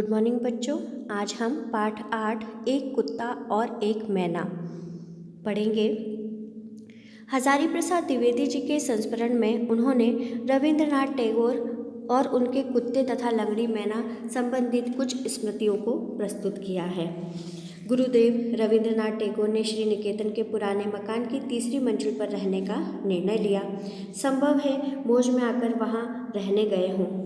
Good morning बच्चों। आज हम पाठ 8 एक कुत्ता और एक मैना पढ़ेंगे। हजारी प्रसाद द्विवेदी जी के संस्मरण में उन्होंने रविंद्रनाथ टैगोर और उनके कुत्ते तथा लंगड़ी मैना संबंधित कुछ स्मृतियों को प्रस्तुत किया है। गुरुदेव रविंद्रनाथ टैगोर ने श्री निकेतन के पुराने मकान की तीसरी मंजिल पर रहने का निर्णय लिया। संभव है मौज में आकर वहां रहने गए हों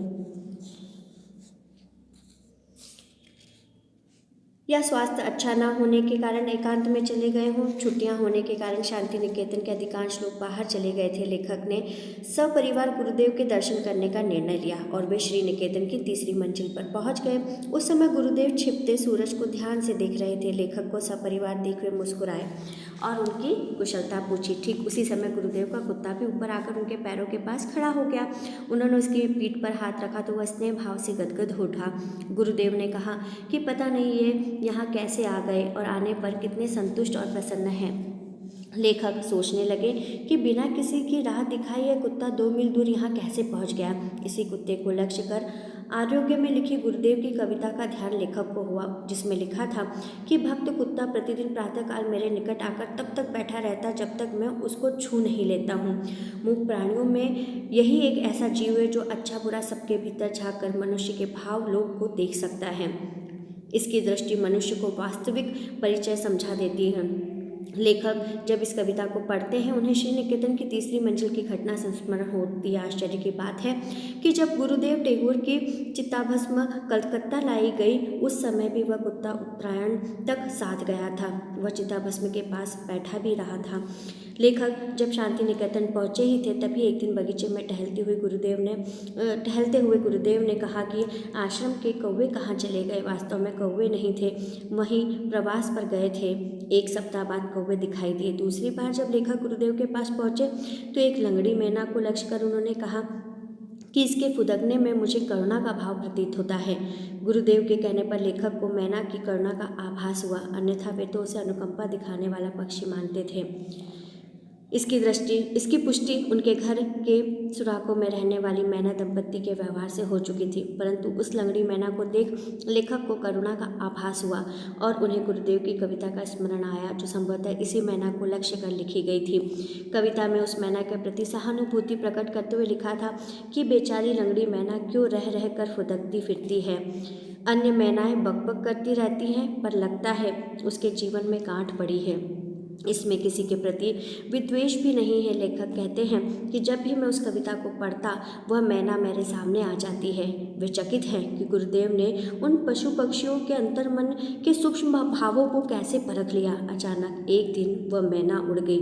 या स्वास्थ्य अच्छा न होने के कारण एकांत में चले गए हों। छुट्टियां होने के कारण शांति निकेतन के अधिकांश लोग बाहर चले गए थे। लेखक ने सपरिवार गुरुदेव के दर्शन करने का निर्णय लिया और वे श्री निकेतन की तीसरी मंजिल पर पहुंच गए। उस समय गुरुदेव छिपते सूरज को ध्यान से देख रहे थे। लेखक को सपरिवार देख वे मुस्कुराए और उनकी कुशलता पूछी। ठीक उसी समय गुरुदेव का कुत्ता भी ऊपर आकर उनके पैरों के पास खड़ा हो गया। उन्होंने उसकी पीठ पर हाथ रखा तो वह स्नेह भाव से गदगद हो उठा। गुरुदेव ने कहा कि पता नहीं ये यहाँ कैसे आ गए और आने पर कितने संतुष्ट और प्रसन्न हैं। लेखक सोचने लगे कि बिना किसी की राह दिखाए यह कुत्ता 2 मील दूर यहाँ कैसे पहुँच गया। इसी कुत्ते को लक्ष्य कर आरोग्य में लिखी गुरुदेव की कविता का ध्यान लेखक को हुआ, जिसमें लिखा था कि भक्त कुत्ता प्रतिदिन प्रातःकाल मेरे निकट आकर तब तक बैठा रहता जब तक मैं उसको छू नहीं लेता हूँ। मूक प्राणियों में यही एक ऐसा जीव है जो अच्छा बुरा सबके भीतर झाँक कर मनुष्य के भाव लोग को देख सकता है। इसकी दृष्टि मनुष्य को वास्तविक परिचय समझा देती है। लेखक जब इस कविता को पढ़ते हैं उन्हें श्री निकेतन की तीसरी मंजिल की घटना संस्मरण होती है। आश्चर्य की बात है कि जब गुरुदेव टैगोर की चिताभस्म कलकत्ता लाई गई उस समय भी वह कुत्ता उत्तरायण तक साथ गया था। वह चिताभस्म के पास बैठा भी रहा था। लेखक जब शांति निकेतन पहुँचे ही थे तभी एक दिन बगीचे में टहलते हुए गुरुदेव ने कहा कि आश्रम के कौवे कहाँ चले गए। वास्तव में कौवे नहीं थे, वहीं प्रवास पर गए थे। 1 सप्ताह बाद कौवे दिखाई दिए। दूसरी बार जब लेखक गुरुदेव के पास पहुँचे तो एक लंगड़ी मैना को लक्ष्य कर उन्होंने कहा कि इसके फुदकने में मुझे करुणा का भाव प्रतीत होता है। गुरुदेव के कहने पर लेखक को मैना की करुणा का आभास हुआ, अन्यथा वे तो उसे अनुकंपा दिखाने वाला पक्षी मानते थे। इसकी पुष्टि उनके घर के सुराखों में रहने वाली मैना दंपत्ति के व्यवहार से हो चुकी थी। परंतु उस लंगड़ी मैना को देख लेखक को करुणा का आभास हुआ और उन्हें गुरुदेव की कविता का स्मरण आया जो संभवतः इसी मैना को लक्ष्य कर लिखी गई थी। कविता में उस मैना के प्रति सहानुभूति प्रकट करते हुए लिखा था कि बेचारी लंगड़ी मैना क्यों रह रह कर फुदकती फिरती है। अन्य मैनाएं बकबक करती रहती हैं पर लगता है उसके जीवन में गांठ पड़ी है। इसमें किसी के प्रति विद्वेष भी नहीं है। लेखक कहते हैं कि जब भी मैं उस कविता को पढ़ता वह मैना मेरे सामने आ जाती है। वे चकित हैं कि गुरुदेव ने उन पशु पक्षियों के अंतर्मन के सूक्ष्म भावों को कैसे परख लिया। अचानक एक दिन वह मैना उड़ गई।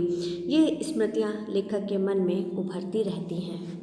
ये स्मृतियाँ लेखक के मन में उभरती रहती हैं।